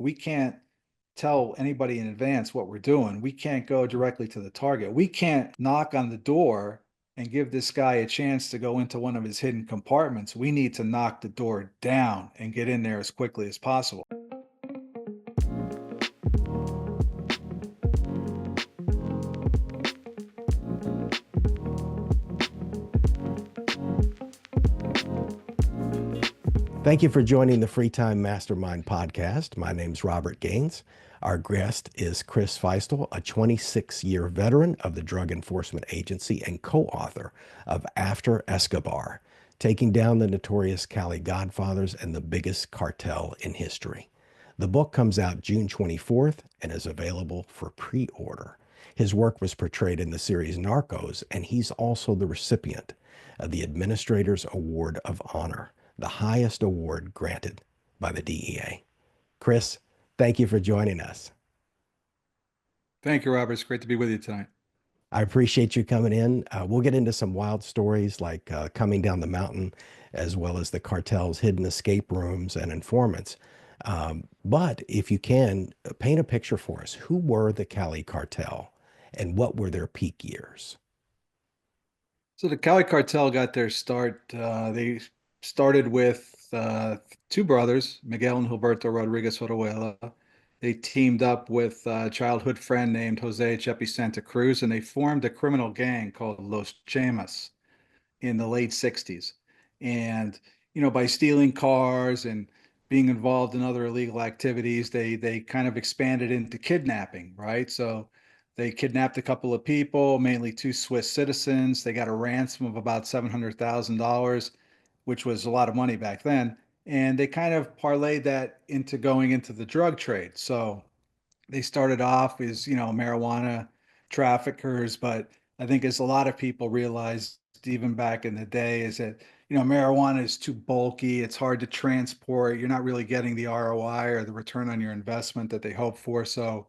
We can't tell anybody in advance what we're doing. We can't go directly to the target. We can't knock on the door and give this guy a chance to go into one of his hidden compartments. We need to knock the door down and get in there as quickly as possible. Thank you for joining the Free Time Mastermind podcast. My name's Robert Gaines. Our guest is Chris Feistl, a 26-year veteran of the Drug Enforcement Agency and co-author of After Escobar, Taking Down the Notorious Cali Godfathers and the Biggest Cartel in History. The book comes out June 24th and is available for pre-order. His work was portrayed in the series Narcos, and he's also the recipient of the Administrator's Award of Honor, the highest award granted by the DEA. Chris, thank you for joining us. Thank you, Robert. It's great to be with you tonight. I appreciate you coming in. We'll get into some wild stories like coming down the mountain, as well as the cartel's hidden escape rooms and informants. But if you can, paint a picture for us. Who were the Cali cartel and what were their peak years? So the Cali cartel got their start. They started with two brothers, Miguel and Gilberto Rodriguez Oruela. They teamed up with a childhood friend named Jose Chepi Santa Cruz, and they formed a criminal gang called Los Chemas in the late 60s. And, by stealing cars and being involved in other illegal activities, they kind of expanded into kidnapping, right? So they kidnapped a couple of people, mainly two Swiss citizens. They got a ransom of about $700,000, which was a lot of money back then. And they kind of parlayed that into going into the drug trade. So they started off as, marijuana traffickers, but I think as a lot of people realized even back in the day is that, marijuana is too bulky. It's hard to transport. You're not really getting the ROI or the return on your investment that they hope for. So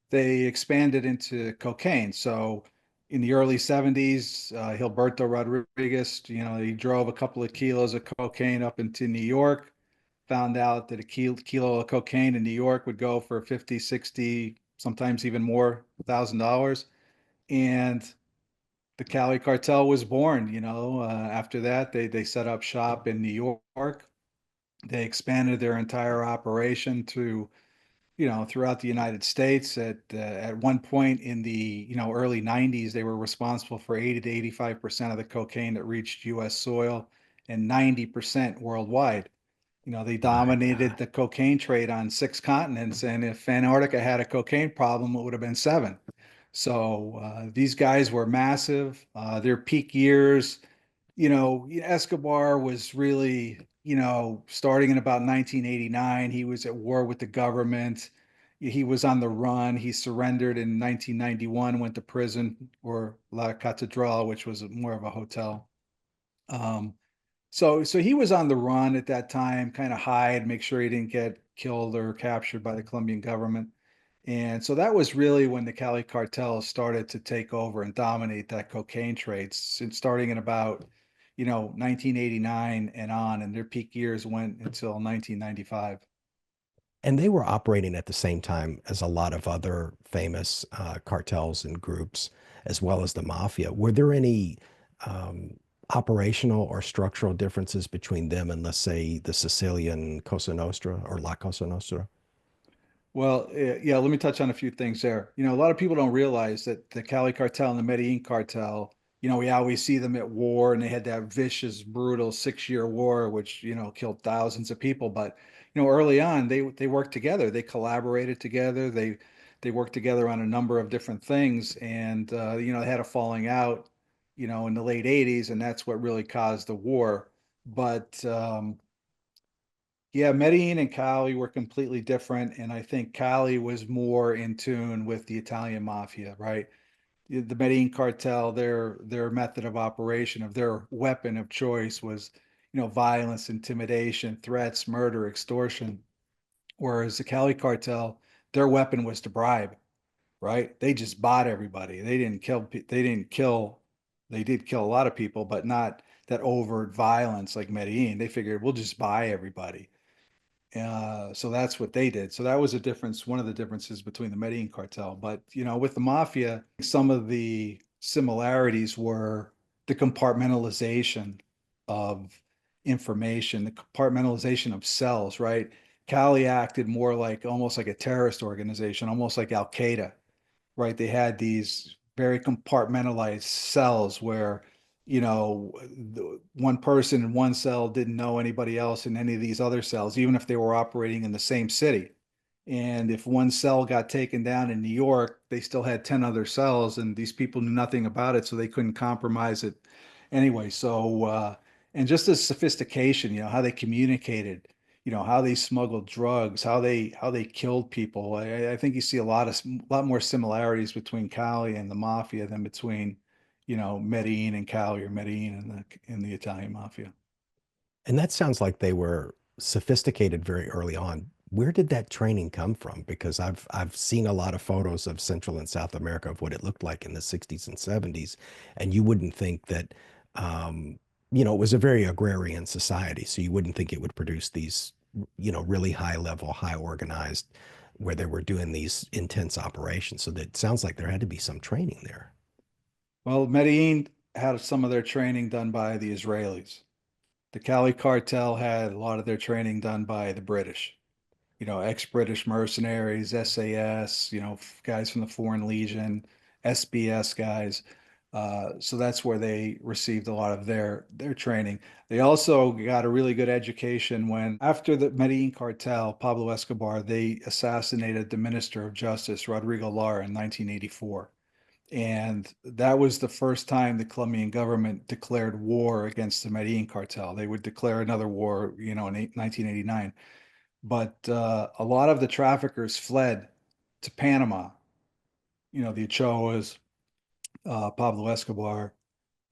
they expanded into cocaine. So in the early 70s, Gilberto Rodriguez, he drove a couple of kilos of cocaine up into New York, found out that a kilo of cocaine in New York would go for 50, 60, sometimes even more $1,000. And the Cali cartel was born, after that, they set up shop in New York. They expanded their entire operation to throughout the United States. At one point in the early 90s, they were responsible for 80 to 85% of the cocaine that reached U.S. soil and 90% worldwide. They My dominated God. the cocaine trade on 6 continents, and if Antarctica had a cocaine problem, it would have been seven. So these guys were massive. Their peak years, Escobar was really, starting in about 1989. He was at war with the government. He was on the run. He surrendered in 1991, went to prison or La Catedral, which was more of a hotel. Um, so he was on the run at that time, kind of hide, make sure he didn't get killed or captured by the Colombian government. And so that was really when the Cali cartel started to take over and dominate that cocaine trade, since starting in about, 1989 and on, and their peak years went until 1995. And they were operating at the same time as a lot of other famous cartels and groups, as well as the mafia. Were there any operational or structural differences between them and, let's say, the Sicilian Cosa Nostra or La Cosa Nostra? Well, yeah, let me touch on a few things there. A lot of people don't realize that the Cali cartel and the Medellin cartel, we always see them at war and they had that vicious, brutal 6-year war, which, killed thousands of people. But, early on, they worked together. They collaborated together. They worked together on a number of different things. And, they had a falling out, in the late 80s, and that's what really caused the war. But yeah, Medellin and Cali were completely different, and I think Cali was more in tune with the Italian mafia, right? The Medellin cartel, their method of operation, of their weapon of choice was, violence, intimidation, threats, murder, extortion. Whereas the Cali cartel, their weapon was to bribe, right? They just bought everybody. They did kill a lot of people, but not that overt violence like Medellin. They figured we'll just buy everybody. So that's what they did. So that was a difference, one of the differences between the Medellin cartel. But, with the mafia, some of the similarities were the compartmentalization of information, the compartmentalization of cells, right? Cali acted more like almost like a terrorist organization, almost like Al Qaeda, right? They had these very compartmentalized cells where, one person in one cell didn't know anybody else in any of these other cells, even if they were operating in the same city. And if one cell got taken down in New York, they still had 10 other cells, and these people knew nothing about it, so they couldn't compromise it anyway. And just the sophistication, how they communicated, how they smuggled drugs, how they killed people. I think you see a lot more similarities between Cali and the mafia than between, Medellin and Cali, or Medellin and the Italian mafia. And that sounds like they were sophisticated very early on. Where did that training come from? Because I've seen a lot of photos of Central and South America of what it looked like in the 60s and 70s, and you wouldn't think that it was a very agrarian society, so you wouldn't think it would produce these, really high level, high organized, where they were doing these intense operations. So that sounds like there had to be some training there. Well, Medellin had some of their training done by the Israelis. The Cali cartel had a lot of their training done by the British, ex-British mercenaries, SAS, guys from the Foreign Legion, SBS guys. So that's where they received a lot of their training. They also got a really good education when, after the Medellin cartel, Pablo Escobar, they assassinated the Minister of Justice, Rodrigo Lara, in 1984. And that was the first time the Colombian government declared war against the Medellin cartel. They would declare another war, in 1989. But a lot of the traffickers fled to Panama, the Ochoas, Pablo Escobar,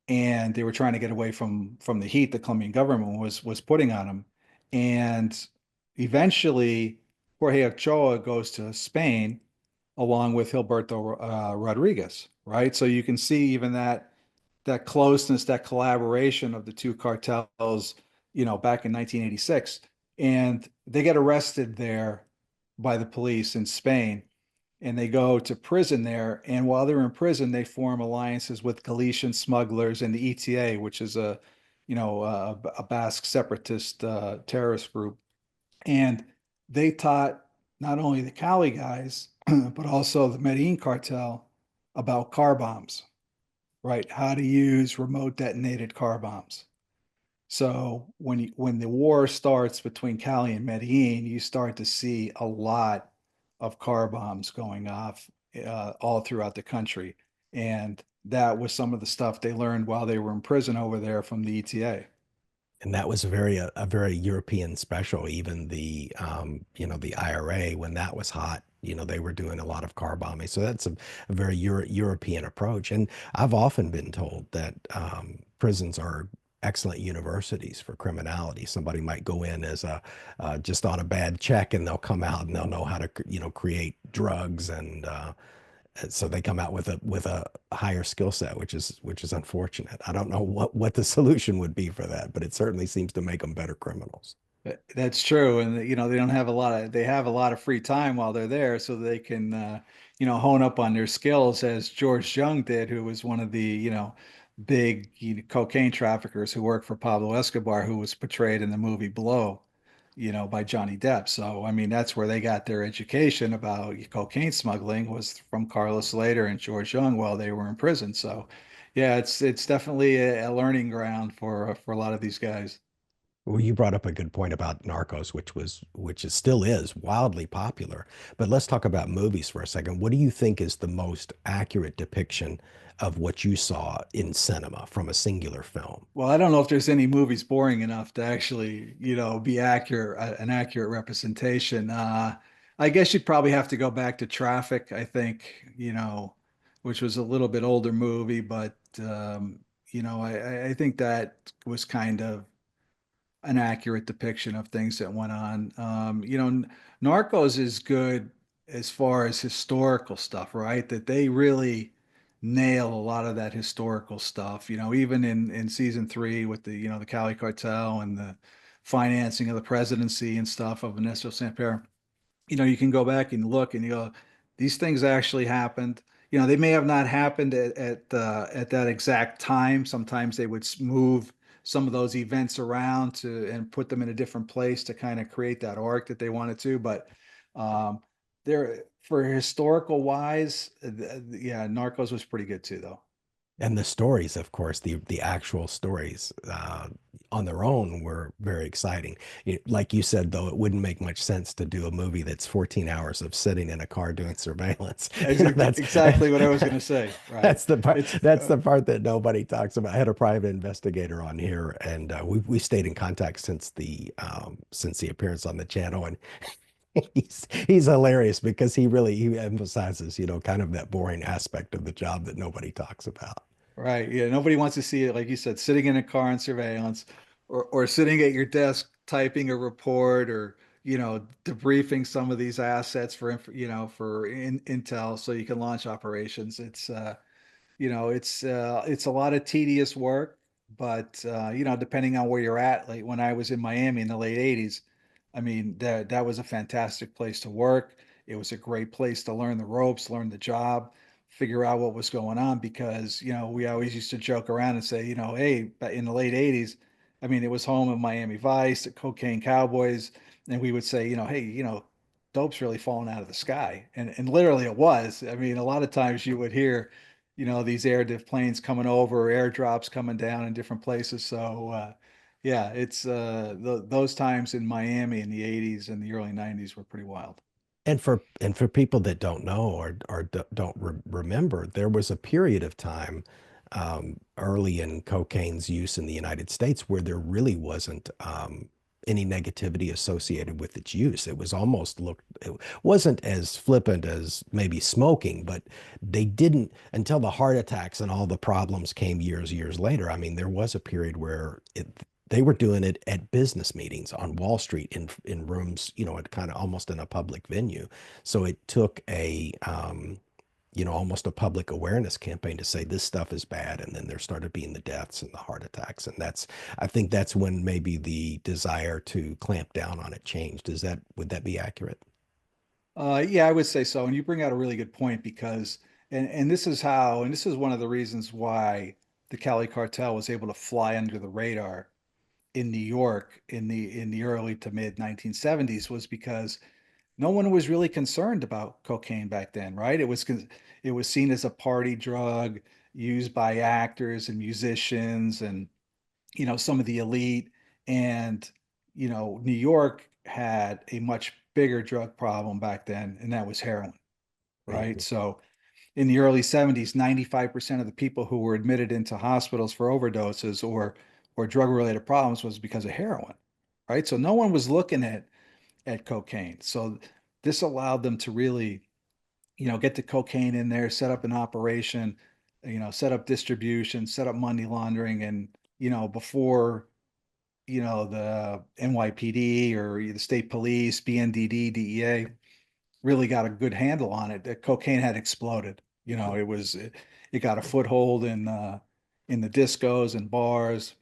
and they were trying to get away from the heat the Colombian government was putting on them. And eventually, Jorge Ochoa goes to Spain along with Gilberto Rodriguez, right? So you can see even that closeness, that collaboration of the two cartels, back in 1986. And they get arrested there by the police in Spain, and they go to prison there. And while they're in prison, they form alliances with Galician smugglers and the ETA, which is a Basque separatist terrorist group. And they taught not only the Cali guys, but also the Medellin cartel about car bombs, right? How to use remote detonated car bombs. So when the war starts between Cali and Medellin, you start to see a lot of car bombs going off all throughout the country. And that was some of the stuff they learned while they were in prison over there from the ETA. And that was a very European special. Even the IRA, when that was hot, they were doing a lot of car bombing. So that's a very European approach. And I've often been told that prisons are excellent universities for criminality. Somebody might go in as a just on a bad check, and they'll come out and they'll know how to create drugs, and so they come out with a higher skill set, which is unfortunate. I don't know what the solution would be for that, but it certainly seems to make them better criminals. That's true, and they don't have a lot of they have a lot of free time while they're there, so they can hone up on their skills, as George Jung did, who was one of the big cocaine traffickers who worked for Pablo Escobar, who was portrayed in the movie Blow, by Johnny Depp. So I mean, that's where they got their education about cocaine smuggling, was from Carlos Slater and George Jung while they were in prison. So yeah, it's definitely a learning ground for a lot of these guys. Well, you brought up a good point about Narcos, which is still is wildly popular. But let's talk about movies for a second. What do you think is the most accurate depiction of what you saw in cinema from a singular film? Well, I don't know if there's any movies boring enough to actually, be accurate, an accurate representation. I guess you'd probably have to go back to Traffic, I think, which was a little bit older movie, but I think that was kind of an accurate depiction of things that went on. Narcos is good as far as historical stuff, right? That they really nail a lot of that historical stuff. Even in season three with the Cali cartel and financing of the presidency and stuff of Ernesto Samper, you can go back and look and you go, these things actually happened. They may have not happened at that exact time. Sometimes they would move some of those events around to and put them in a different place to kind of create that arc that they wanted to. But um, there, for historical wise, yeah, Narcos was pretty good too, though. And the stories, of course, the actual stories on their own were very exciting. Like you said, though, it wouldn't make much sense to do a movie that's 14 hours of sitting in a car doing surveillance. That's Exactly what I was going to say. Right. that's the part. It's That's the part that nobody talks about. I had a private investigator on here, and we stayed in contact since the appearance on the channel, and he's hilarious because he emphasizes, kind of that boring aspect of the job that nobody talks about. Right. Yeah. Nobody wants to see it, like you said, sitting in a car on surveillance or sitting at your desk typing a report or, debriefing some of these assets for intel so you can launch operations. It's a lot of tedious work, but depending on where you're at, like when I was in Miami in the late 80s, I mean, that was a fantastic place to work. It was a great place to learn the ropes, learn the job, figure out what was going on because, we always used to joke around and say, hey, in the late 80s, I mean, it was home of Miami Vice, the Cocaine Cowboys, and we would say, hey, dope's really falling out of the sky. And literally it was. I mean, a lot of times you would hear these air diff planes coming over, airdrops coming down in different places. So, yeah, it's those times in Miami in the 80s and the early 90s were pretty wild. And for people that don't know or don't remember, there was a period of time early in cocaine's use in the United States where there really wasn't any negativity associated with its use. It wasn't as flippant as maybe smoking, but they didn't until the heart attacks and all the problems came years later. I mean, there was a period where they were doing it at business meetings on Wall Street in rooms, at kind of almost in a public venue. So it took almost a public awareness campaign to say this stuff is bad. And then there started being the deaths and the heart attacks. And I think that's when maybe the desire to clamp down on it changed. Would that be accurate? Yeah, I would say so. And you bring out a really good point because, and this is one of the reasons why the Cali cartel was able to fly under the radar in New York in the early to mid 1970s was because no one was really concerned about cocaine back then, right? It was seen as a party drug used by actors and musicians and some of the elite. And New York had a much bigger drug problem back then, and that was heroin, right? Mhm. So in the early 70s, 95% of the people who were admitted into hospitals for overdoses or drug related problems was because of heroin, right? So no one was looking at cocaine. So this allowed them to really, get the cocaine in there, set up an operation, set up distribution, set up money laundering. And, before, the NYPD or the state police, BNDD, DEA really got a good handle on it, the cocaine had exploded. It got a foothold in the discos and bars.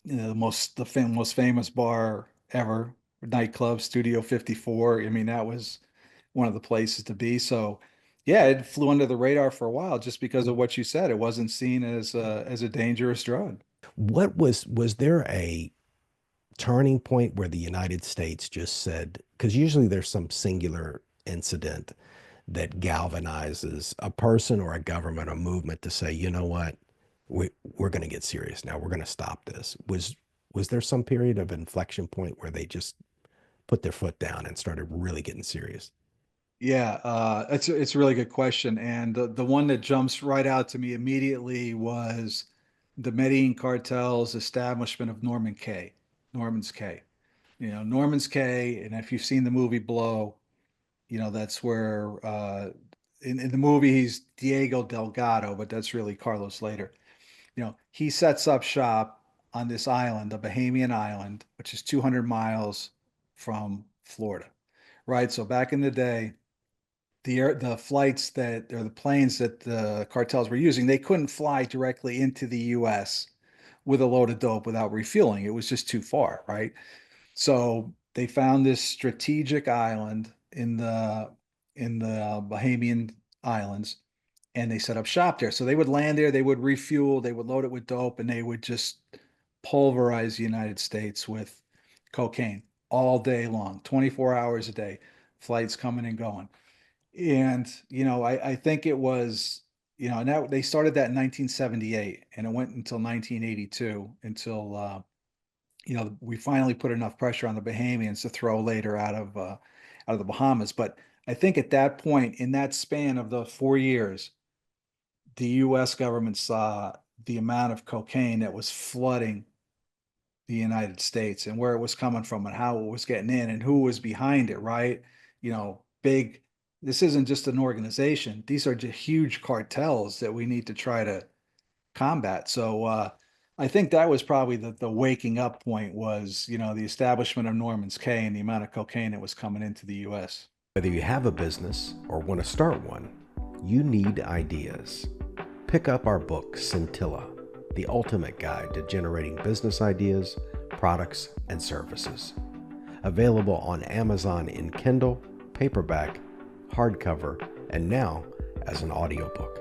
Most famous bar ever, nightclub Studio 54. I mean, that was one of the places to be. So, yeah, it flew under the radar for a while just because of what you said. It wasn't seen as a dangerous drug. Was there a turning point where the United States just said, because usually there's some singular incident that galvanizes a person or a government, a movement to say, you know what, we're going to get serious now. We're going to stop this. Was there some period of inflection point where they just put their foot down and started really getting serious? Yeah, it's a really good question, and the one that jumps right out to me immediately was the Medellin cartel's establishment of Norman's K. Norman's K, and if you've seen the movie Blow, that's where in the movie he's Diego Delgado, but that's really Carlos Slater. He sets up shop on this island, a Bahamian island, which is 200 miles from Florida, right? So back in the day the flights or the planes that the cartels were using, they couldn't fly directly into the U.S. with a load of dope without refueling. It was just too far, right? So they found this strategic island in the Bahamian Islands, and they set up shop there. So they would land there, they would refuel, they would load it with dope, and they would just pulverize the United States with cocaine all day long, 24 hours a day, flights coming and going. And, I think it was, now they started that in 1978 and it went until 1982 until, we finally put enough pressure on the Bahamians to throw later out of the Bahamas. But I think at that point, in that span of the 4 years, the U.S. government saw the amount of cocaine that was flooding the United States and where it was coming from and how it was getting in and who was behind it, right? Big, this isn't just an organization. These are just huge cartels that we need to try to combat. So I think that was probably the waking up point was, the establishment of Norman's Cay and the amount of cocaine that was coming into the US. Whether you have a business or want to start one, you need ideas. Pick up our book, Scintilla, the ultimate guide to generating business ideas, products, and services. Available on Amazon in Kindle, paperback, hardcover, and now as an audiobook.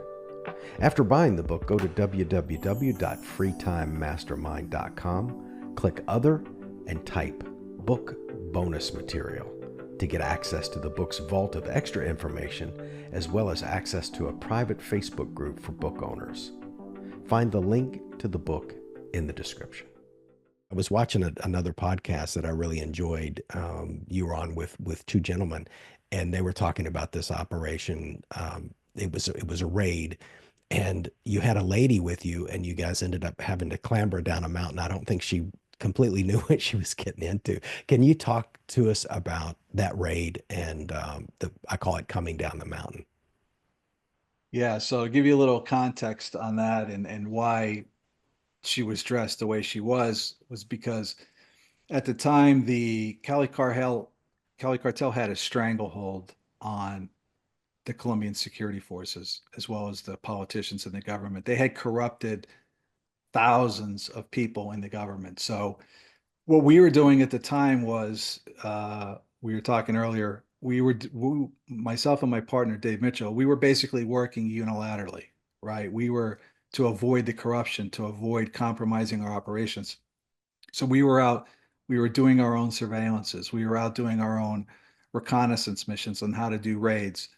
After buying the book, go to www.freetimemastermind.com, click Other, and type Book Bonus Material to get access to the book's vault of extra information, as well as access to a private Facebook group for book owners. Find the link to the book in the description. I was watching another podcast that I really enjoyed. You were on with two gentlemen, and they were talking about this operation. It was a raid, and you had a lady with you, and you guys ended up having to clamber down a mountain. I don't think she completely knew what she was getting into. Can you talk to us about that raid and I call it coming down the mountain? Yeah, so to give you a little context on that and why she was dressed the way she was because at the time Cali cartel had a stranglehold on the Colombian security forces as well as the politicians in the government. They had corrupted thousands of people in the government. So what we were doing at the time was we were talking earlier. Myself and my partner Dave Mitchell, we were basically working unilaterally, right? We were to avoid the corruption, to avoid compromising our operations. So we were doing our own surveillances. We were out doing our own reconnaissance missions on how to do raids.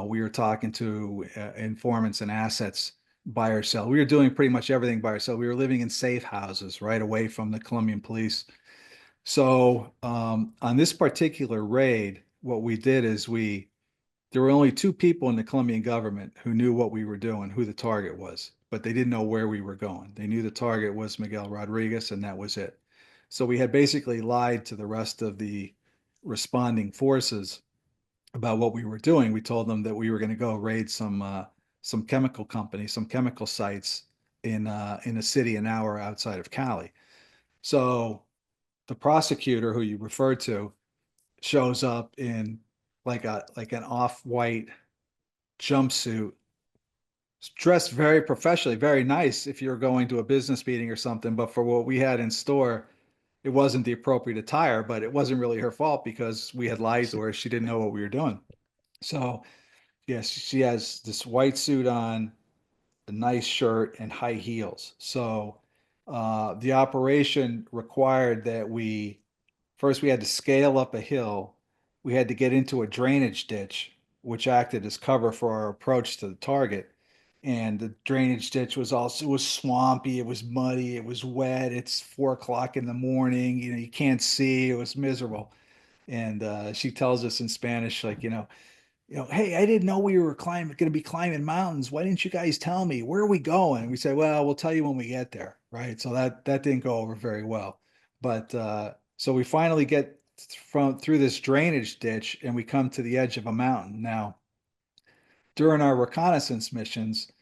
We were talking to informants and assets by ourselves. We were doing pretty much everything by ourselves. We were living in safe houses right away from the Colombian police. So on this particular raid, what we did is there were only two people in the Colombian government who knew what we were doing, who the target was, but they didn't know where we were going. They knew the target was Miguel Rodriguez, and that was it. So we had basically lied to the rest of the responding forces about what we were doing. We told them that we were going to go raid some chemical companies, some chemical sites in a city an hour outside of Cali. So the prosecutor who you referred to shows up in like an off-white jumpsuit, dressed very professionally, very nice if you're going to a business meeting or something. But for what we had in store, it wasn't the appropriate attire, but it wasn't really her fault because we had lied to her. She didn't know what we were doing. So yes, she has this white suit on, a nice shirt, and high heels. So the operation required that we had to scale up a hill. We had to get into a drainage ditch, which acted as cover for our approach to the target. And the drainage ditch it was swampy, it was muddy, it was wet. It's 4 o'clock in the morning. You can't see. It was miserable. And she tells us in Spanish, like, hey, I didn't know we were going to be climbing mountains. Why didn't you guys tell me? Where are we going? We say, well, we'll tell you when we get there, right? So that didn't go over very well. But so we finally get through this drainage ditch and we come to the edge of a mountain. Now, during our reconnaissance missions,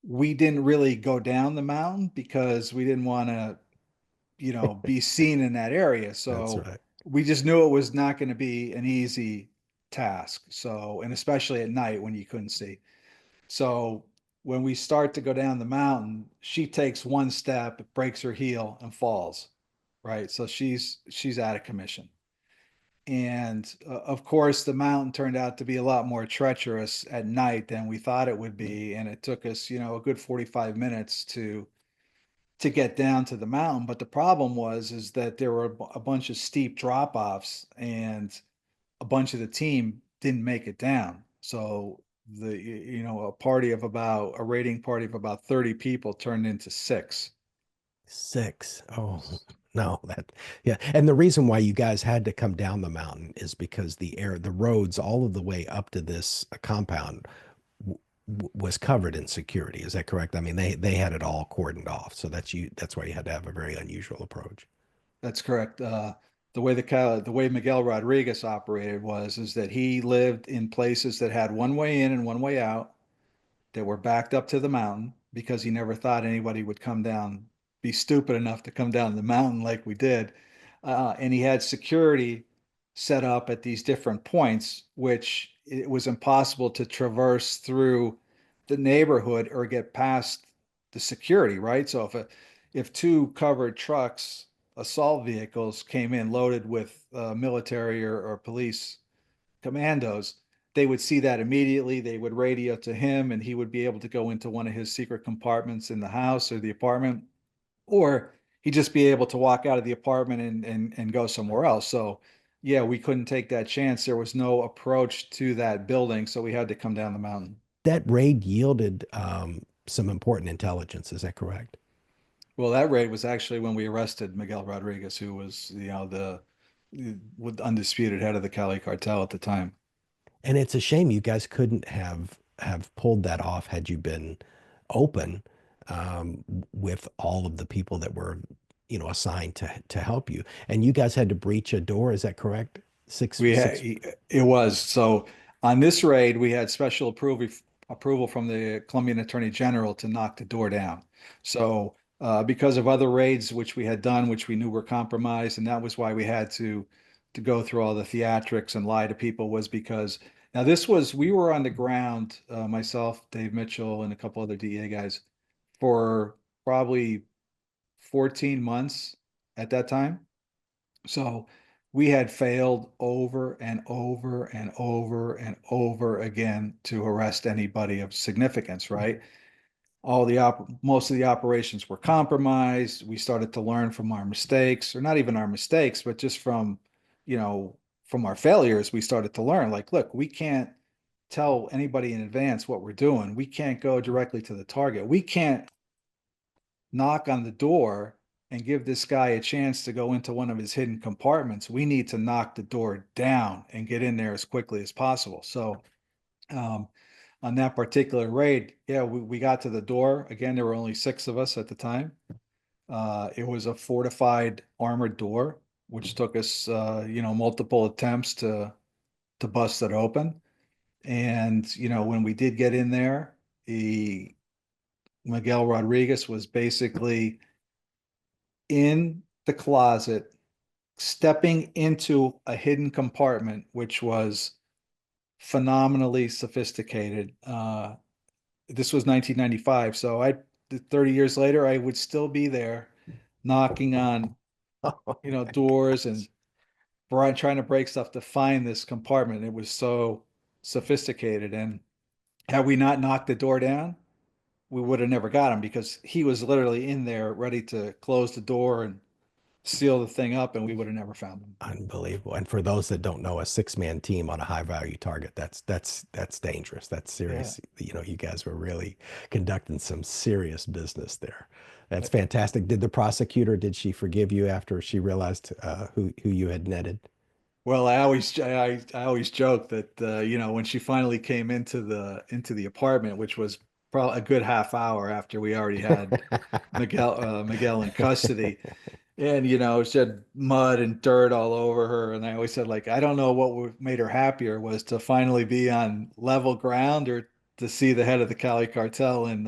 we didn't really go down the mountain because we didn't want to, be seen in that area. That's So right. we just knew it was not going to be an easy task. So, and especially at night when you couldn't see. So when we start to go down the mountain, she takes one step, breaks her heel, and falls. Right, so she's out of commission. And of course, the mountain turned out to be a lot more treacherous at night than we thought it would be, and it took us, a good 45 minutes to get down to the mountain. But the problem was is that there were a bunch of steep drop offs, and a bunch of the team didn't make it down. So a raiding party of about 30 people turned into six. Six. Oh, no, yeah. And the reason why you guys had to come down the mountain is because the roads, all of the way up to this compound was covered in security. Is that correct? I mean, they had it all cordoned off. So that's why you had to have a very unusual approach. That's correct. The way Miguel Rodriguez operated was is that he lived in places that had one way in and one way out, that were backed up to the mountain, because he never thought anybody would come down, be stupid enough to come down the mountain like we did. And he had security set up at these different points, which it was impossible to traverse through the neighborhood or get past the security, right? So if two covered trucks, assault vehicles, came in loaded with military or police commandos, they would see that immediately. They would radio to him, and he would be able to go into one of his secret compartments in the house or the apartment, or he'd just be able to walk out of the apartment and go somewhere else. So, yeah, we couldn't take that chance. There was no approach to that building, so we had to come down the mountain. That raid yielded some important intelligence. Is that correct? Well, that raid was actually when we arrested Miguel Rodriguez, who was, with undisputed head of the Cali cartel at the time. And it's a shame you guys couldn't have pulled that off had you been open with all of the people that were, assigned to help you. And you guys had to breach a door. Is that correct? Six We had six. it was so on this raid we had special approval from the Colombian Attorney General to knock the door down. So because of other raids which we had done, which we knew were compromised, and that was why we had to go through all the theatrics and lie to people, was because now this was we were on the ground, myself, Dave Mitchell, and a couple other DEA guys, for probably 14 months at that time. So we had failed over and over and over and over again to arrest anybody of significance, right? Most of the operations were compromised. We started to learn from our mistakes, or not even our mistakes, but just you know, from our failures, we started to learn, like, look, we can't tell anybody in advance what we're doing. We can't go directly to the target. We can't knock on the door and give this guy a chance to go into one of his hidden compartments. We need to knock the door down and get in there as quickly as possible. So, um, on that particular raid, yeah, we got to the door. Again, there were only six of us at the time. It was a fortified armored door, which took us, multiple attempts to bust it open. And, when we did get in there, the Miguel Rodriguez was basically in the closet, stepping into a hidden compartment, which was phenomenally sophisticated. This was 1995, so 30 years later, I would still be there knocking on, Oh my doors and gosh. trying to break stuff to find this compartment. It was so sophisticated. And had we not knocked the door down, we would have never got him, because he was literally in there ready to close the door and seal the thing up, and we would have never found him. Unbelievable. And for those that don't know, a six-man team on a high value target, that's dangerous. That's Yeah. serious. You guys were really conducting some serious business there. That's fantastic. Did the prosecutor, did she forgive you after she realized who you had netted? Well, I always joke that when she finally came into the apartment, which was probably a good half hour after we already had Miguel in custody, and she had mud and dirt all over her, and I always said, like, I don't know what made her happier, was to finally be on level ground, or to see the head of the Cali cartel in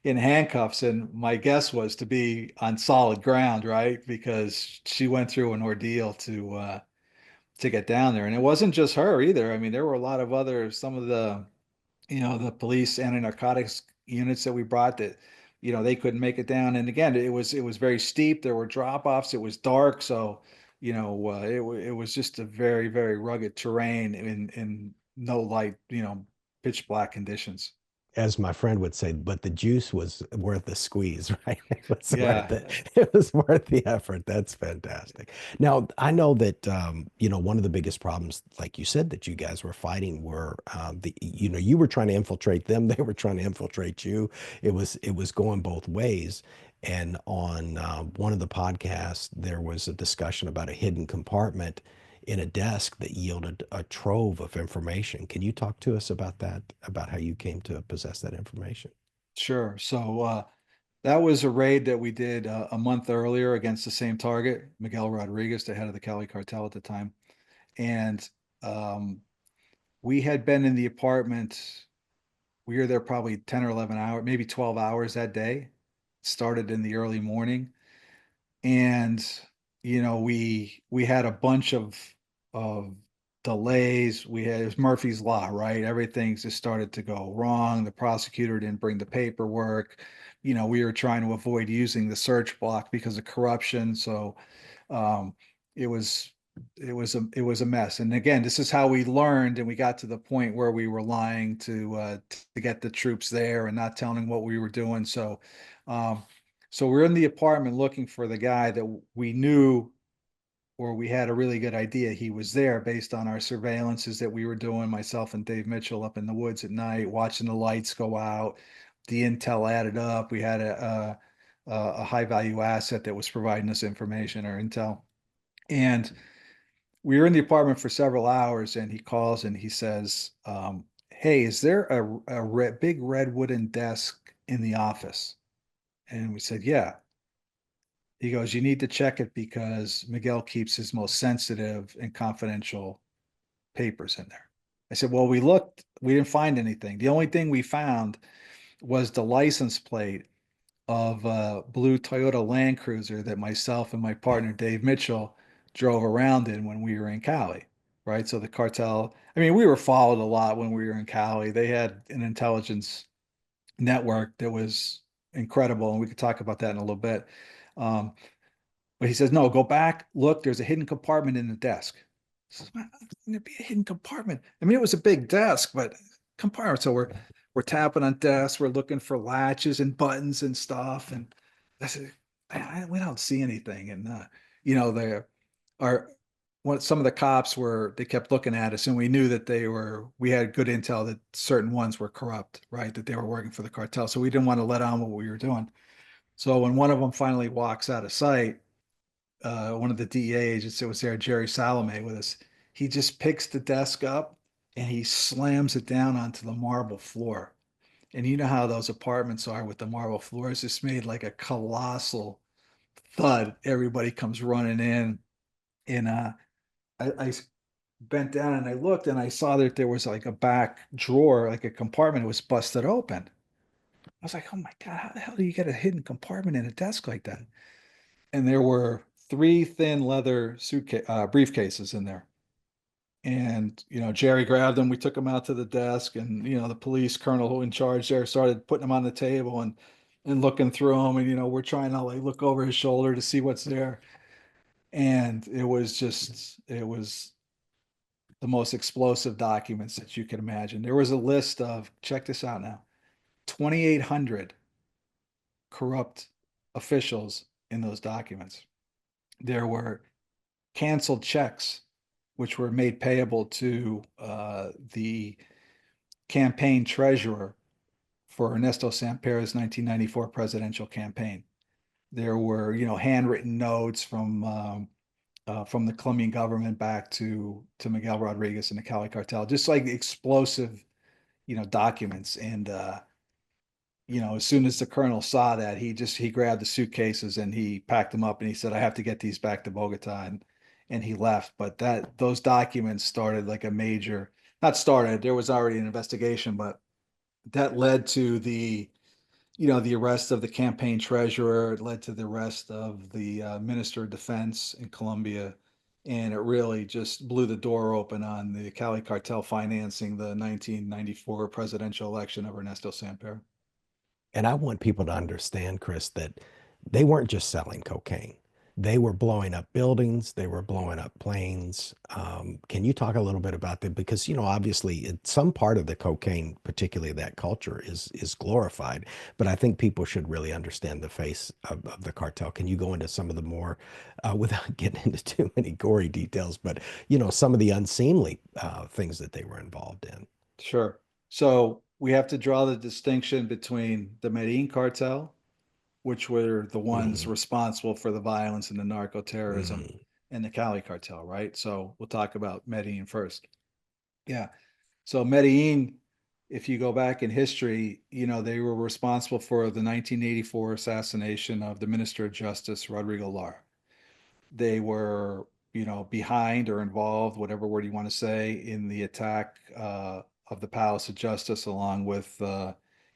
handcuffs. And my guess was to be on solid ground, right? Because she went through an ordeal to get down there. And it wasn't just her either. I mean, there were a lot of some of the, the police anti-narcotics units that we brought that, they couldn't make it down. And again, it was very steep. There were drop offs. It was dark, so it was just a very, very rugged terrain in no light, pitch black conditions. As my friend would say, but the juice was worth the squeeze, right? It was worth it. Yeah, It was worth the effort. That's fantastic. Now, I know that one of the biggest problems, like you said, that you guys were fighting were you were trying to infiltrate them, they were trying to infiltrate you. It was going both ways. And on one of the podcasts, there was a discussion about a hidden compartment in a desk that yielded a trove of information. Can you talk to us about that, about how you came to possess that information? sure. So that was a raid that we did a month earlier against the same target, Miguel Rodriguez, the head of the Cali cartel at the time. And um, we had been in the apartment. We were there probably 10 or 11 hours, maybe 12 hours that day. Started in the early morning. And we had a bunch of delays. We had, it was Murphy's Law, right? Everything just started to go wrong. The prosecutor didn't bring the paperwork. We were trying to avoid using the search block because of corruption. So um, it was it was a mess. And again, this is how we learned, and we got to the point where we were lying to get the troops there and not telling what we were doing. Um, so we're in the apartment looking for the guy that we knew, or we had a really good idea he was there based on our surveillances that we were doing, myself and Dave Mitchell up in the woods at night, watching the lights go out. The intel added up. We had a high value asset that was providing us information or intel. And we were in the apartment for several hours, and he calls and he says, "Hey, is there a big red wooden desk in the office?" And we said, "Yeah." He goes, "You need to check it because Miguel keeps his most sensitive and confidential papers in there." I said, "Well, we looked, we didn't find anything. The only thing we found was the license plate of a blue Toyota Land Cruiser that myself and my partner Dave Mitchell drove around in when we were in Cali." Right. So the cartel, I mean, we were followed a lot when we were in Cali. They had an intelligence network that was incredible, and we could talk about that in a little bit. Um, but he says, "No, go back, look, there's a hidden compartment in the desk." I says, "How can there be a hidden compartment?" I mean, it was a big desk, but compartment. So we're tapping on desks, we're looking for latches and buttons and stuff. And I said, we don't see anything. And there are some of the cops they kept looking at us, and we knew that we had good intel that certain ones were corrupt, right? That they were working for the cartel. So we didn't want to let on what we were doing. So when one of them finally walks out of sight, one of the DEA agents that was there, Jerry Salome, with us, he just picks the desk up and he slams it down onto the marble floor. And you know how those apartments are with the marble floors, just made like a colossal thud. Everybody comes running in. And I bent down and I looked and I saw that there was like a back drawer, like a compartment, it was busted open. I was like, "Oh my God, how the hell do you get a hidden compartment in a desk like that?" And there were three thin leather briefcases in there. And Jerry grabbed them. We took them out to the desk, and the police colonel who in charge there started putting them on the table and looking through them. And we're trying to like look over his shoulder to see what's there. And it was the most explosive documents that you could imagine. There was a list of, check this out now, 2,800 corrupt officials in those documents. There were canceled checks, which were made payable to the campaign treasurer for Ernesto Sampera's 1994 presidential campaign. There were, handwritten notes from the Colombian government back to Miguel Rodriguez and the Cali cartel, just like explosive, documents. And as soon as the colonel saw that, he grabbed the suitcases and he packed them up and he said, "I have to get these back to Bogota." And he left. But those documents started like a major, not started, there was already an investigation, but that led to the arrest of the campaign treasurer. It led to the arrest of the Minister of Defense in Colombia. And it really just blew the door open on the Cali cartel financing the 1994 presidential election of Ernesto Samper. And I want people to understand, Chris, that they weren't just selling cocaine. They were blowing up buildings. They were blowing up planes. Can you talk a little bit about that? Because, obviously, some part of the cocaine, particularly that culture, is glorified. But I think people should really understand the face of the cartel. Can you go into some of the more, without getting into too many gory details, but some of the unseemly things that they were involved in? Sure. So we have to draw the distinction between the Medellin cartel, which were the ones Hmm. responsible for the violence and the narco terrorism, Hmm. and the Cali cartel, right? So we'll talk about Medellin first. Yeah. So Medellin, if you go back in history, they were responsible for the 1984 assassination of the Minister of Justice, Rodrigo Lara. They were, behind or involved, whatever word you want to say, in the attack of the Palace of Justice, along with,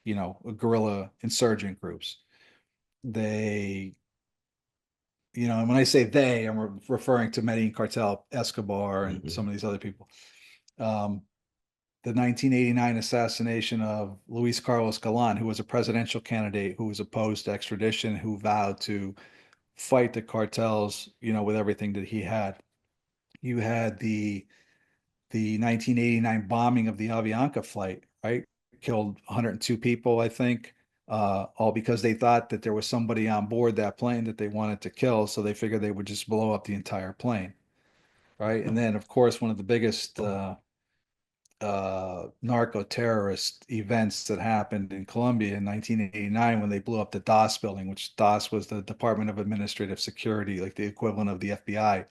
guerrilla insurgent groups. They, and when I say they, I'm referring to Medellin Cartel, Escobar, and Hmm. some of these other people. Um, the 1989 assassination of Luis Carlos Galan, who was a presidential candidate who was opposed to extradition, who vowed to fight the cartels, with everything that he had. You had the 1989 bombing of the Avianca flight, right? Killed 102 people, I think, all because they thought that there was somebody on board that plane that they wanted to kill, so they figured they would just blow up the entire plane, right? And then, of course, one of the biggest narco terrorist events that happened in Colombia in 1989 when they blew up the DOS building, which DOS was the Department of Administrative Security, like the equivalent of the FBI.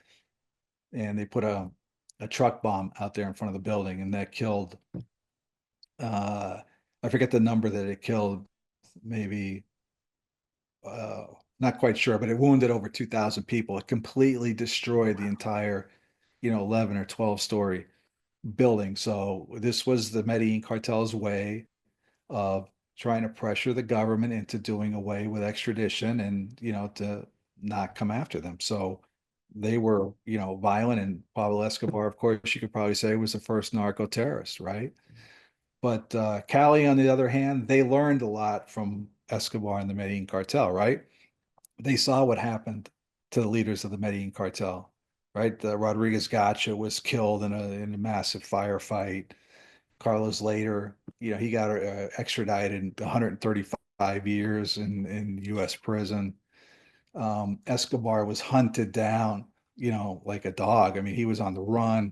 And they put a truck bomb out there in front of the building, and that killed, uh, I forget the number that it killed, maybe, uh, not quite sure, but it wounded over 2,000 people. It completely destroyed the entire, 11 or 12-story building. So this was the Medellin cartel's way of trying to pressure the government into doing away with extradition and, to not come after them. So they were, violent. And Pablo Escobar, of course, you could probably say was the first narco terrorist, right? But Cali, on the other hand, they learned a lot from Escobar and the Medellin cartel, right? They saw what happened to the leaders of the Medellin cartel, right? Rodriguez Gacha was killed in a massive firefight. Carlos later, he got extradited 135 years in U.S. prison. Escobar was hunted down, like a dog. I mean, he was on the run.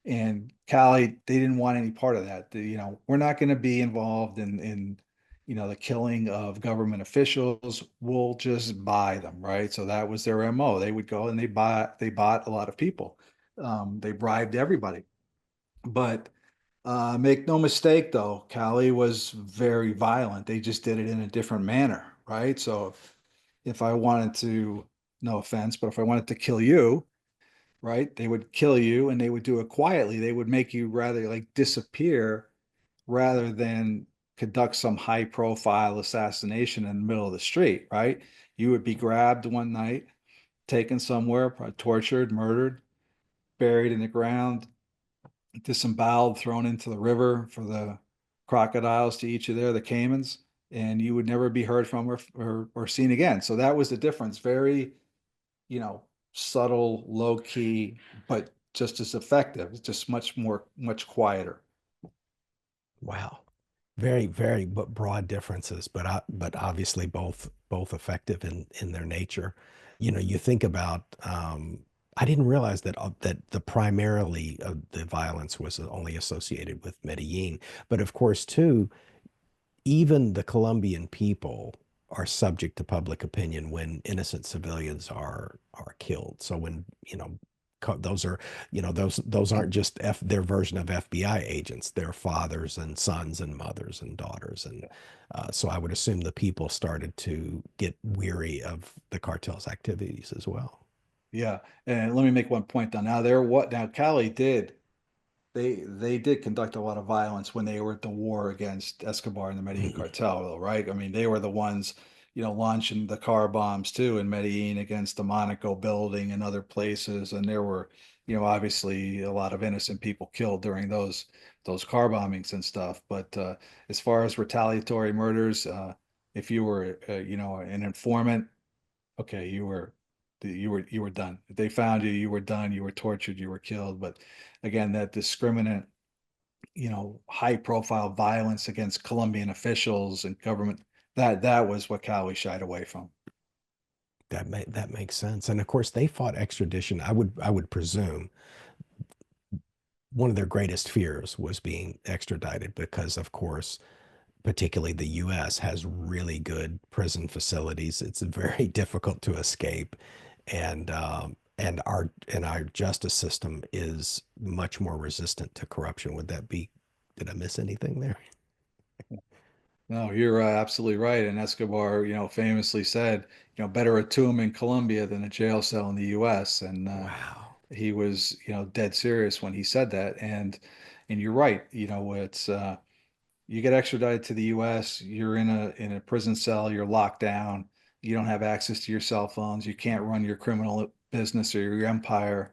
And Cali, they didn't want any part of that. We're not going to be involved in the killing of government officials. We'll just buy them, right? So that was their MO. They would go and they bought a lot of people. They bribed everybody. But make no mistake, though, Cali was very violent. They just did it in a different manner, right? So if I wanted to, no offense, but if I wanted to kill you, right, they would kill you and they would do it quietly. They would make you rather like disappear rather than conduct some high profile assassination in the middle of the street, right? You would be grabbed one night, taken somewhere, tortured, murdered, buried in the ground, disemboweled, thrown into the river for the crocodiles to eat you there, the caimans, and you would never be heard from or seen again. So that was the difference. Very, you know, subtle, low key, but just as effective, just much quieter. Wow. Very, very but broad differences, but obviously both effective in their nature. You think about I didn't realize that the primarily the violence was only associated with Medellin, but of course too, even the Colombian people are subject to public opinion when innocent civilians are killed. So when, those are, those aren't just their version of FBI agents. They're fathers and sons and mothers and daughters. And so I would assume the people started to get weary of the cartel's activities as well. Yeah. And let me make one point though. Now Cali did they did conduct a lot of violence when they were at the war against Escobar and the Medellin Mhm. cartel, though, right? I mean, they were the ones, launching the car bombs too in Medellin against the Monaco building and other places. And there were, obviously a lot of innocent people killed during those car bombings and stuff. But as far as retaliatory murders, If you were, an informant, okay, you were done. If they found you, you were done. You were tortured. You were killed. But again, that discriminant, high profile violence against Colombian officials and government, that was what Cali shied away from. That makes sense. And of course, they fought extradition. I would presume one of their greatest fears was being extradited because, of course, particularly the US has really good prison facilities. It's very difficult to escape, and our justice system is much more resistant to corruption. Would that be? Did I miss anything there? No, you're absolutely right. And Escobar, famously said, better a tomb in Colombia than a jail cell in the U.S. And Wow. he was, dead serious when he said that. And you're right. It's you get extradited to the U.S., you're in a prison cell, you're locked down, you don't have access to your cell phones, you can't run your criminal business or your empire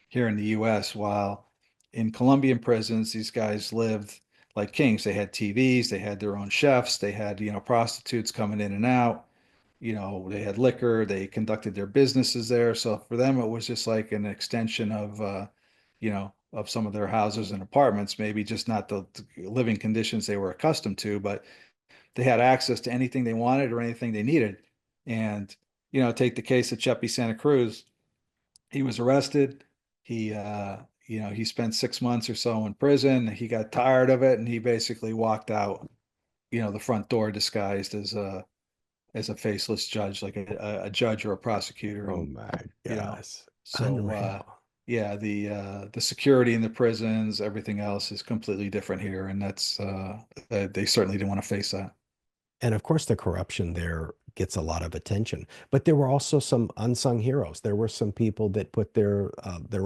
here in the US, while in Colombian prisons, these guys lived like kings. They had TVs, they had their own chefs, they had, prostitutes coming in and out, they had liquor, they conducted their businesses there. So for them, it was just like an extension of some of their houses and apartments, maybe just not the living conditions they were accustomed to, but they had access to anything they wanted or anything they needed. And, take the case of Chepe Santa Cruz. He was arrested. He spent 6 months or so in prison. He got tired of it, and he basically walked out, the front door disguised as a faceless judge, like a judge or a prosecutor. Oh And my you know, gosh. so Unreal. yeah, the security in the prisons, everything else is completely different here, and that's they certainly didn't want to face that. And of course, the corruption there gets a lot of attention. But there were also some unsung heroes. There were some people that put their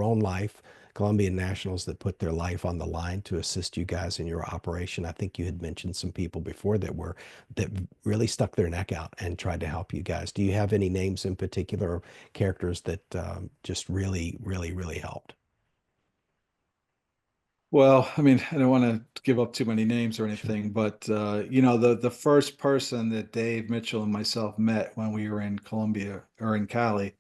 own life, Colombian nationals that put their life on the line to assist you guys in your operation. I think you had mentioned some people before that really stuck their neck out and tried to help you guys. Do you have any names in particular, or characters that just really, really, really helped? Well, I mean, I don't want to give up too many names or Sure. anything, but the first person that Dave Mitchell and myself met when we were in Colombia or in Cali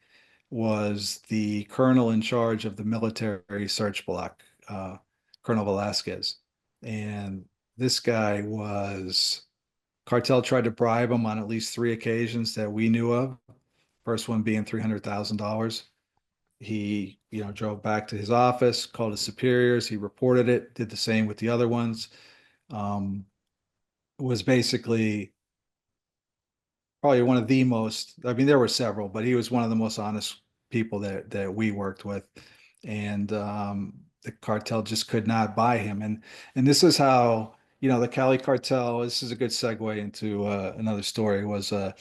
was the colonel in charge of the military search block, Colonel Velasquez. And this guy was Cartel tried to bribe him on at least three occasions that we knew of. First one being $300,000. He, drove back to his office, called his superiors. He reported it, did the same with the other ones. Um, was basically probably one of the most, I mean, there were several, but he was one of the most honest people that we worked with. And the cartel just could not buy him. And this is how, the Cali cartel, this is a good segue into another story, was the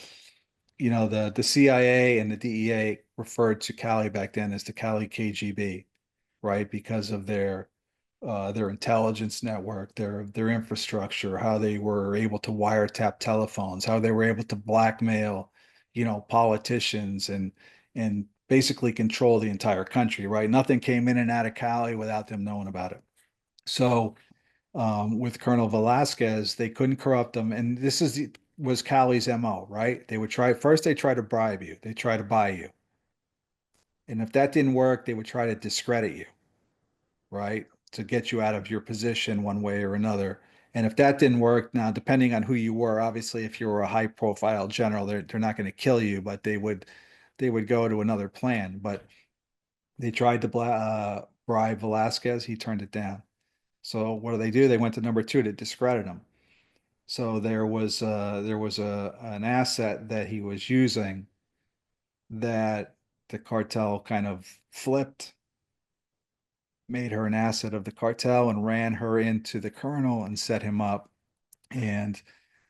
CIA and the DEA referred to Cali back then as the Cali KGB, right? Because of their intelligence network, their infrastructure, how they were able to wiretap telephones, how they were able to blackmail, politicians and basically control the entire country, right? Nothing came in and out of Cali without them knowing about it. So with Colonel Velasquez, they couldn't corrupt him, and was Cali's MO, right? They would try first. They try to bribe you. They try to buy you, and if that didn't work, they would try to discredit you, right? To get you out of your position one way or another. And if that didn't work, now depending on who you were, obviously if you were a high profile general, they're not going to kill you, but they would go to another plan. But they tried to bribe Velasquez, he turned it down. So what do they do? They went to number two to discredit him. So there was an asset that he was using that the cartel kind of flipped, made her an asset of the cartel and ran her into the colonel and set him up. And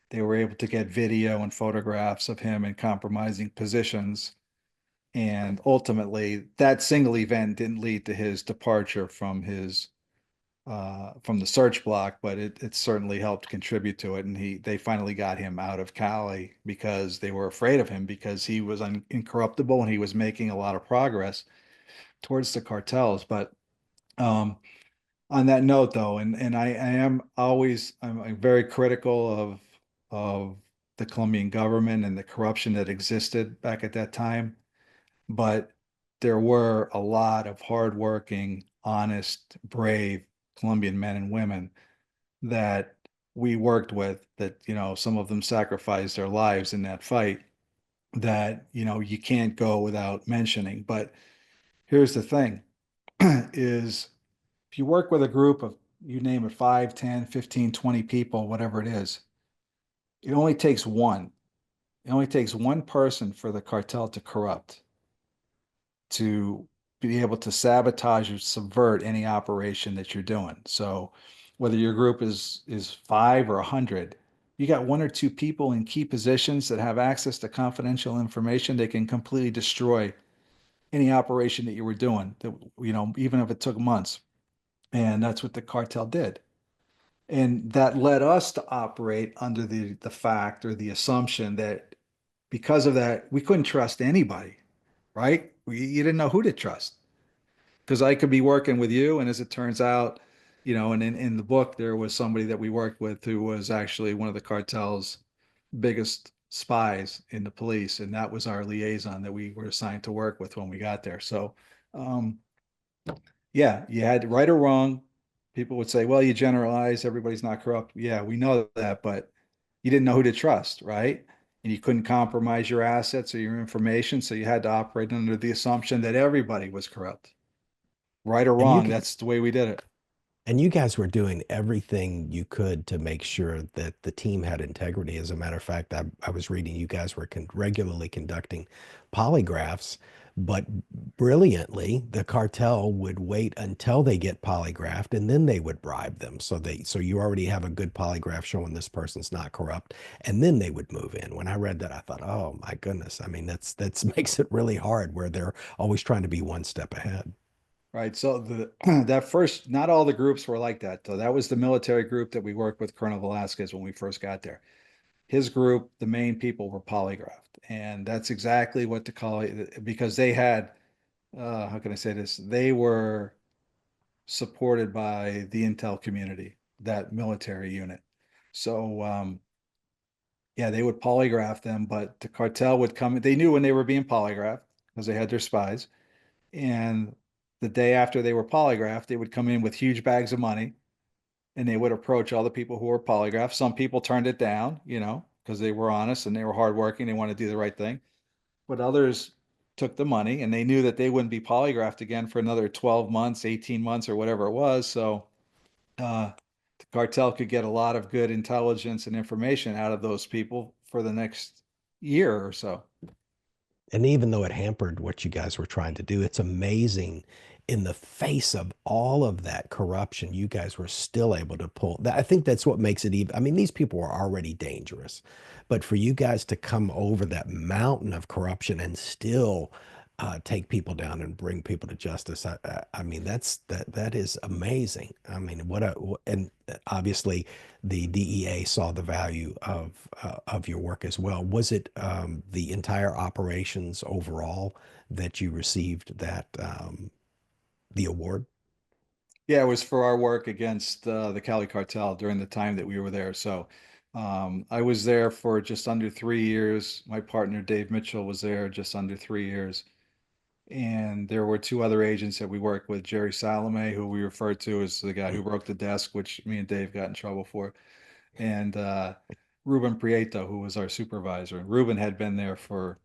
they were able to get video and photographs of him in compromising positions. And ultimately, that single event didn't lead to his departure from the search block, but it certainly helped contribute to it. And they finally got him out of Cali because they were afraid of him because he was incorruptible and he was making a lot of progress towards the cartels. But um, on that note, though, and I am always I'm very critical of the Colombian government and the corruption that existed back at that time. But there were a lot of hardworking, honest, brave Colombian men and women that we worked with that, some of them sacrificed their lives in that fight that, you can't go without mentioning. But here's the thing is if you work with a group of, you name it, 5, 10, 15, 20 people, whatever it is, it only takes one. It only takes one person for the cartel to corrupt, to be able to sabotage or subvert any operation that you're doing. So whether your group is 5 or 100, you got one or two people in key positions that have access to confidential information, they can completely destroy any operation that you were doing, that, even if it took months. And that's what the cartel did. And that led us to operate under the fact or the assumption that because of that, we couldn't trust anybody, right? You didn't know who to trust because I could be working with you, and as it turns out, and in the book there was somebody that we worked with who was actually one of the cartel's biggest spies in the police, and that was our liaison that we were assigned to work with when we got there. So, um, yeah, you had right or wrong. People would say, well, you generalize, everybody's not corrupt. Yeah, we know that, but you didn't know who to trust, right? And you couldn't compromise your assets or your information, so you had to operate under the assumption that everybody was corrupt. Right or And you wrong, g- that's the way we did it. And you guys were doing everything you could to make sure that the team had integrity. As a matter of fact, I was reading you guys were regularly conducting polygraphs, but brilliantly, the cartel would wait until they get polygraphed and then they would bribe them. So you already have a good polygraph showing this person's not corrupt, and then they would move in. When I read that, I thought, oh my goodness. I mean, that's makes it really hard where they're always trying to be one step ahead. Right. So the that first, not all the groups were like that. So that was the military group that we worked with Colonel Velasquez when we first got there. His group, the main people were polygraphed. And that's exactly what to call it because they had, how can I say this? They were supported by the intel community, that military unit. So, yeah, they would polygraph them, but the cartel would come. They knew when they were being polygraphed because they had their spies. And the day after they were polygraphed, they would come in with huge bags of money and they would approach all the people who were polygraphed. Some people turned it down, because they were honest and they were hardworking. They wanted to do the right thing. But others took the money and they knew that they wouldn't be polygraphed again for another 12 months, 18 months, or whatever it was. So uh, the cartel could get a lot of good intelligence and information out of those people for the next year or so. And even though it hampered what you guys were trying to do, it's amazing in the face of all of that corruption, you guys were still able to pull that. I think that's what makes it even. I mean, these people were already dangerous, but for you guys to come over that mountain of corruption and still take people down and bring people to justice, I mean, that is amazing. I mean, and obviously the DEA saw the value of your work as well. Was it the entire operations overall that you received the award? Yeah, it was for our work against the Cali cartel during the time that we were there. So I was there for just under 3 years. My partner, Dave Mitchell, was there just under 3 years. And there were two other agents that we worked with, Jerry Salome, who we referred to as the guy who broke the desk, which me and Dave got in trouble for, and Ruben Prieto, who was our supervisor. And Ruben had been there for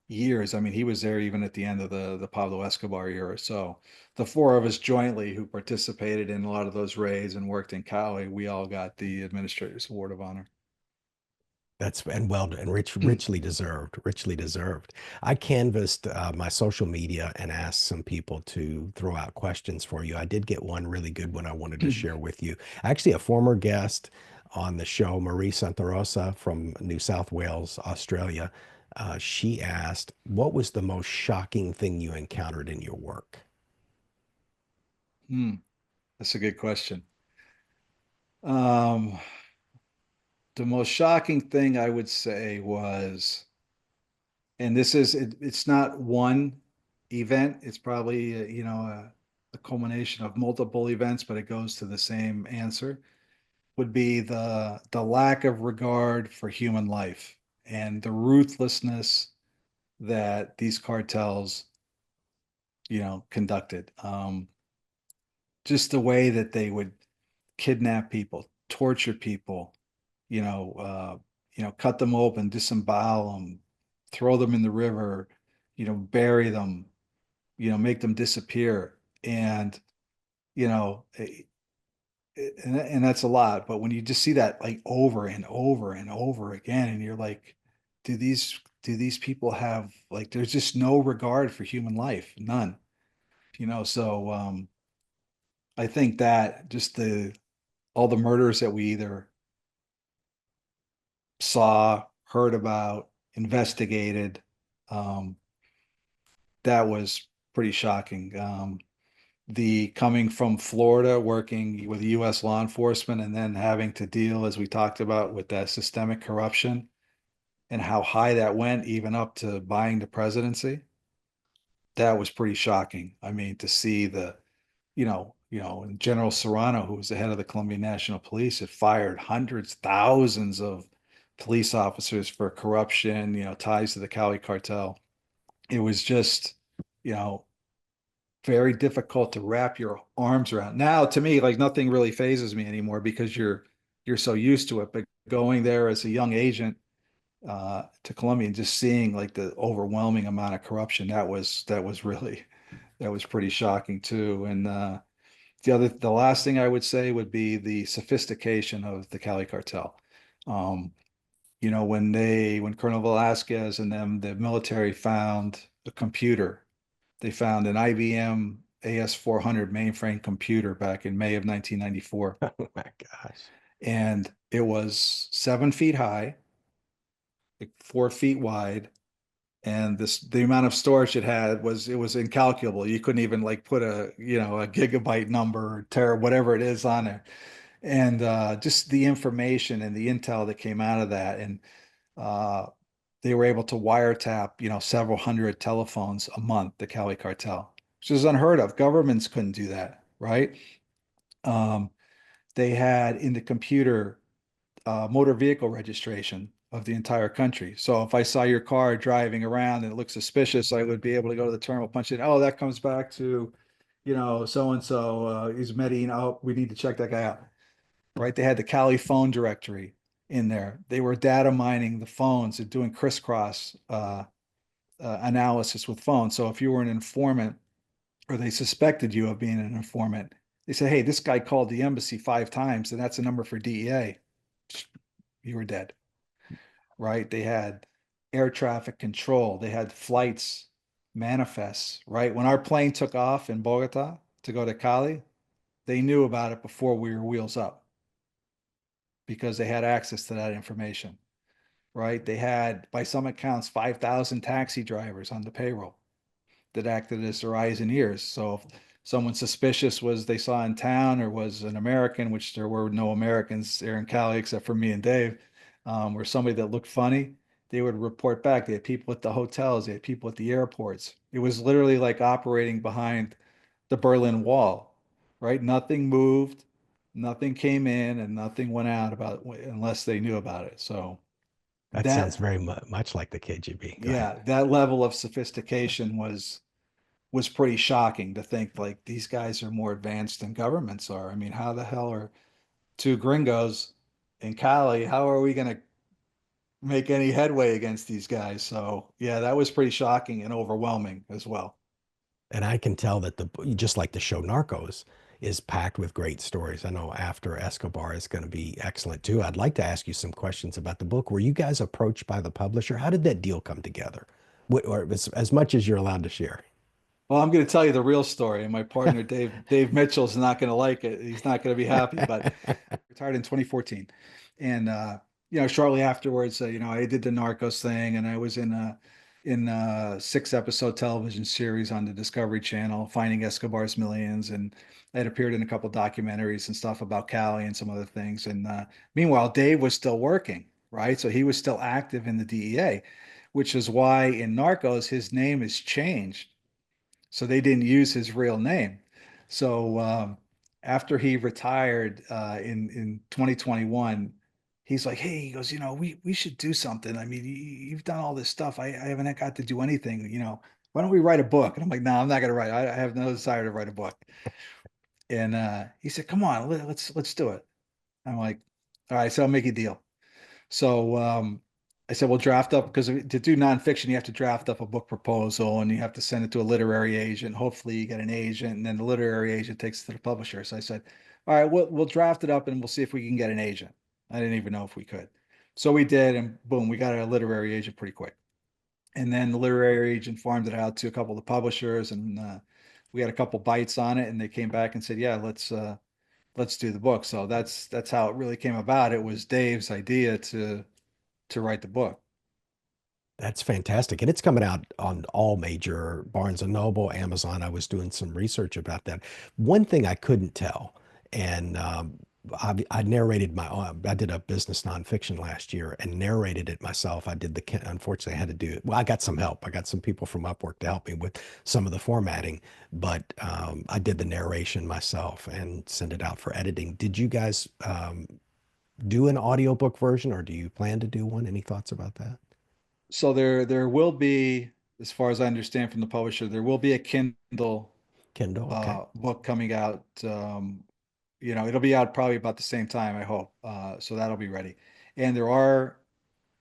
years. I mean, he was there even at the end of the Pablo Escobar era. So the four of us jointly who participated in a lot of those raids and worked in Cali, we all got the Administrator's Award of Honor. That's and well and richly deserved, richly deserved. I canvassed my social media and asked some people to throw out questions for you. I did get one really good one I wanted to share with you. Actually, a former guest on the show, Marie Santarosa from New South Wales, Australia. She asked, "What was the most shocking thing you encountered in your work?" Hmm, that's a good question. Um, the most shocking thing I would say was, and it's not one event. It's probably, a culmination of multiple events, but it goes to the same answer. would be the lack of regard for human life and the ruthlessness that these cartels, conducted. Just the way that they would kidnap people, torture people, cut them open, disembowel them, throw them in the river, bury them, make them disappear. And, you know, and that's a lot. But when you just see that like over and over and over again, and you're like, do these people have like there's just no regard for human life, none. So I think that just the all the murders that we either saw, heard about, investigated, um, that was pretty shocking. The coming from Florida, working with US law enforcement, and then having to deal, as we talked about, with that systemic corruption and how high that went, even up to buying the presidency. That was pretty shocking. I mean, to see General Serrano, who was the head of the Colombian National Police, had fired hundreds, thousands of police officers for corruption, ties to the Cali cartel. It was just, you know, very difficult to wrap your arms around. Now, to me, like nothing really phases me anymore because you're so used to it. But going there as a young agent to Colombia and just seeing like the overwhelming amount of corruption, that was pretty shocking too. And the last thing I would say would be the sophistication of the Cali cartel. Um, when Colonel Velasquez and them, the military found a computer. They found an IBM AS400 mainframe computer back in May of 1994, Oh my gosh. and it was 7 feet high, like 4 feet wide, and the amount of storage it was incalculable. You couldn't even like put a gigabyte number or tera whatever it is on there. And just the information and the intel that came out of that, and uh, they were able to wiretap several hundred telephones a month, the Cali cartel, which is unheard of. Governments couldn't do that, right? um, they had in the computer motor vehicle registration of the entire country. So if I saw your car driving around and it looked suspicious, I would be able to go to the terminal, punch in. Oh, that comes back to, so and so. He's Medellin. Oh, we need to check that guy out. Right? They had the Cali phone directory in there. They were data mining the phones and doing crisscross analysis with phones. So if you were an informant or they suspected you of being an informant, they said, "Hey, this guy called the embassy 5 times, and that's a number for DEA." You were dead, right? They had air traffic control. They had flights manifests, right? When our plane took off in Bogota to go to Cali, they knew about it before we were wheels up because they had access to that information, right? They had, by some accounts, 5,000 taxi drivers on the payroll that acted as their eyes and ears. So if someone suspicious was they saw in town or was an American, which there were no Americans there in Cali except for me and Dave, or somebody that looked funny, they would report back. They had people at the hotels, they had people at the airports. It was literally like operating behind the Berlin Wall, right? Nothing moved, nothing came in, and nothing went out about unless they knew about it. So That sounds that, very much like the KGB. Go ahead. yeah, that level of sophistication was pretty shocking to think like these guys are more advanced than governments are. I mean, how the hell are two gringos in Cali? How are we going to make any headway against these guys? So, yeah, that was pretty shocking and overwhelming as well. And I can tell that just like the show Narcos is packed with great stories. I know After Escobar is going to be excellent too. I'd like to ask you some questions about the book. Were you guys approached by the publisher? How did that deal come together? Or as much as you're allowed to share. Well, I'm going to tell you the real story, and my partner Dave Mitchell's not going to like it. He's not going to be happy, but retired in 2014. And shortly afterwards, I did the Narcos thing, and I was in a 6 episode television series on the Discovery Channel, Finding Escobar's Millions, and I had appeared in a couple documentaries and stuff about Cali and some other things. And meanwhile, Dave was still working, right? So he was still active in the DEA, which is why in Narcos his name is changed, so they didn't use his real name. So after he retired in 2021, he's like, hey, he goes, we should do something. I mean, you've done all this stuff. I haven't got to do anything. Why don't we write a book? And I'm like, no, I'm not gonna write. I have no desire to write a book. And he said, come on, let's do it. I'm like, all right, so I'll make a deal. So I said, well, draft up because to do nonfiction, you have to draft up a book proposal and you have to send it to a literary agent. Hopefully, you get an agent, and then the literary agent takes it to the publisher. So I said, all right, we'll draft it up and we'll see if we can get an agent. I didn't even know if we could. So we did, and boom, we got a literary agent pretty quick. And then the literary agent farmed it out to a couple of the publishers, and we had a couple bites on it, and they came back and said, yeah, let's do the book. So that's how it really came about. It was Dave's idea to write the book. That's fantastic. And it's coming out on all major Barnes and Noble, Amazon. I was doing some research about that. One thing I couldn't tell, and I narrated I did a business nonfiction last year and narrated it myself. Unfortunately, I had to do it. Well, I got some help. I got some people from Upwork to help me with some of the formatting, but I did the narration myself and sent it out for editing. Did you guys do an audiobook version, or do you plan to do one? Any thoughts about that? So there will be, as far as I understand from the publisher, there will be a Kindle Kindle, okay. book coming out. It'll be out probably about the same time, I hope. So that'll be ready. And there are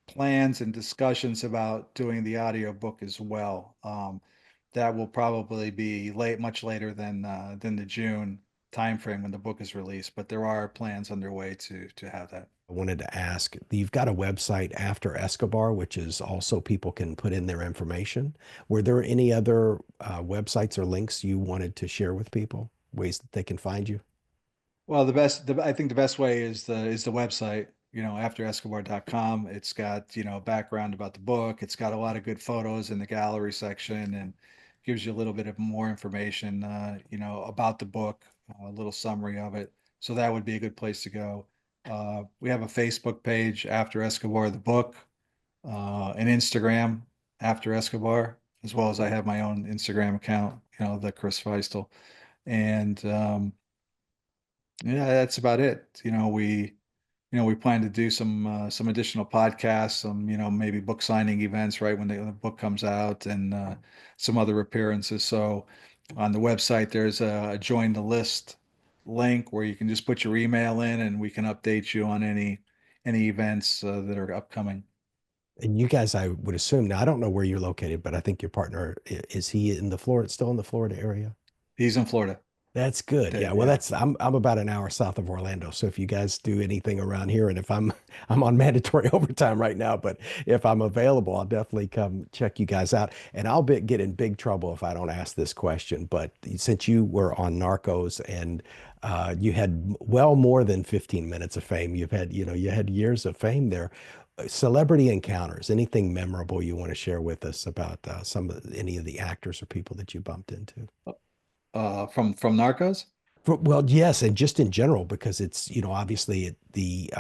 plans and discussions about doing the audio book as well. That will probably be much later than the June timeframe when the book is released. But there are plans underway to have that. I wanted to ask, you've got a website after Escobar, which is also people can put in their information. Were there any other websites or links you wanted to share with people, ways that they can find you? Well, I think the best way is the website, afterescobar.com. It's got, background about the book. It's got a lot of good photos in the gallery section and gives you a little bit of more information, about the book, a little summary of it. So that would be a good place to go. We have a Facebook page, After Escobar, the book, an Instagram, After Escobar, as well as I have my own Instagram account, the Chris Feistl. And yeah, that's about it. We plan to do some additional podcasts, some, maybe book signing events right when the book comes out, and some other appearances. So on the website, there's a join the list link where you can just put your email in, and we can update you on any events that are upcoming. And you guys, I would assume, now I don't know where you're located, but I think your partner, is he in the Florida, still in the Florida area? He's in Florida, That's good. Yeah. Dave. Well, Yeah. I'm about an hour south of Orlando. So if you guys do anything around here, and if I'm on mandatory overtime right now, but if I'm available, I'll definitely come check you guys out. And get in big trouble if I don't ask this question. But since you were on Narcos and you had well more than 15 minutes of fame, you had years of fame there. Celebrity encounters, anything memorable you want to share with us about any of the actors or people that you bumped into? From Narcos. Well, yes, and just in general, because it's, obviously the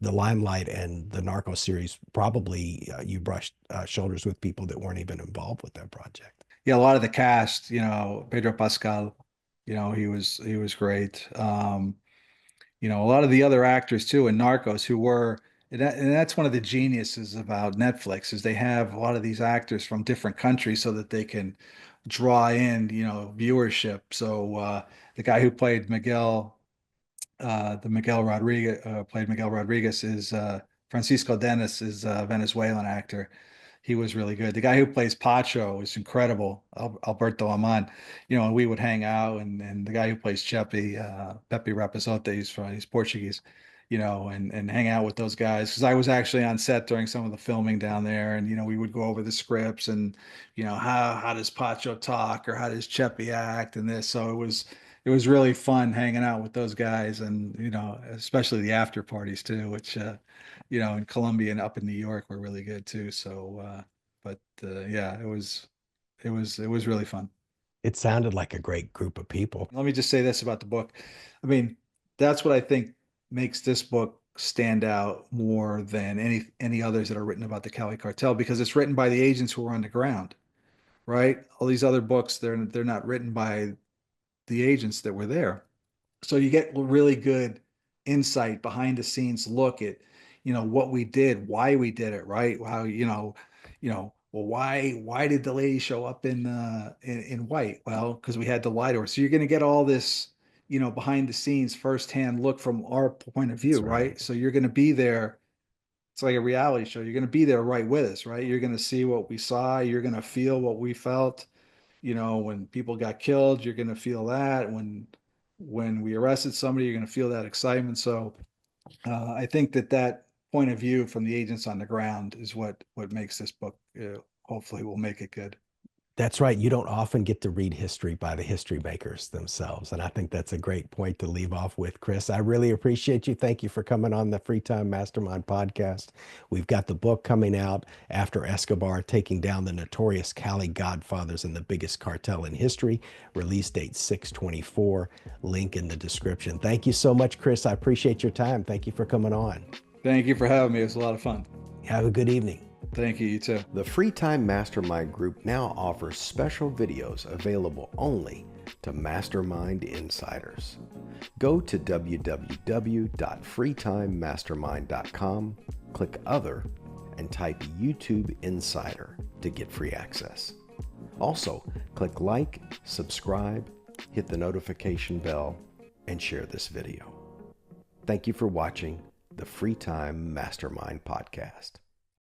Limelight and the Narco series probably you brushed shoulders with people that weren't even involved with that project. Yeah, a lot of the cast, Pedro Pascal, he was great. A lot of the other actors too in Narcos who were, and that's one of the geniuses about Netflix is they have a lot of these actors from different countries so that they can draw in, viewership. So the guy who played Miguel, the Miguel Rodriguez played Miguel Rodriguez is Francisco Dennis is a Venezuelan actor. He was really good. The guy who plays Pacho is incredible, Alberto Aman. And we would hang out, and the guy who plays Chepe, Pepe Rapazote, he's Portuguese, and hang out with those guys because I was actually on set during some of the filming down there, and we would go over the scripts and how does Pacho talk or how does Chepe act and this. So it was really fun hanging out with those guys, and especially the after parties too, which in Colombia and up in New York were really good too. So, but yeah, it was really fun. It sounded like a great group of people. Let me just say this about the book. I mean, that's what I think makes this book stand out more than any others that are written about the Cali cartel because it's written by the agents who were on the ground, right? All these other books, they're not written by the agents that were there. So you get really good insight behind the scenes look at, what we did, why we did it, right? How, well, why did the lady show up in white? Well, because we had to lie to her. So you're going to get all this, behind the scenes firsthand look from our point of view, That's right. right? So you're going to be there. It's like a reality show. You're going to be there right with us, right? You're going to see what we saw. You're going to feel what we felt. When people got killed, you're going to feel that. When we arrested somebody, you're going to feel that excitement. So I think that point of view from the agents on the ground is what makes this book, hopefully will make it good. That's right. You don't often get to read history by the history makers themselves. And I think that's a great point to leave off with, Chris. I really appreciate you. Thank you for coming on the Free Time Mastermind podcast. We've got the book coming out After Escobar, Taking Down the Notorious Cali Godfathers and the Biggest Cartel in History. Release date 6/24. Link in the description. Thank you so much, Chris. I appreciate your time. Thank you for coming on. Thank you for having me. It was a lot of fun. Have a good evening. Thank you. You too. The Free Time Mastermind group now offers special videos available only to Mastermind insiders. Go to www.freetimemastermind.com, click Other, and type YouTube Insider to get free access. Also, click like, subscribe, hit the notification bell, and share this video. Thank you for watching the Free Time Mastermind podcast.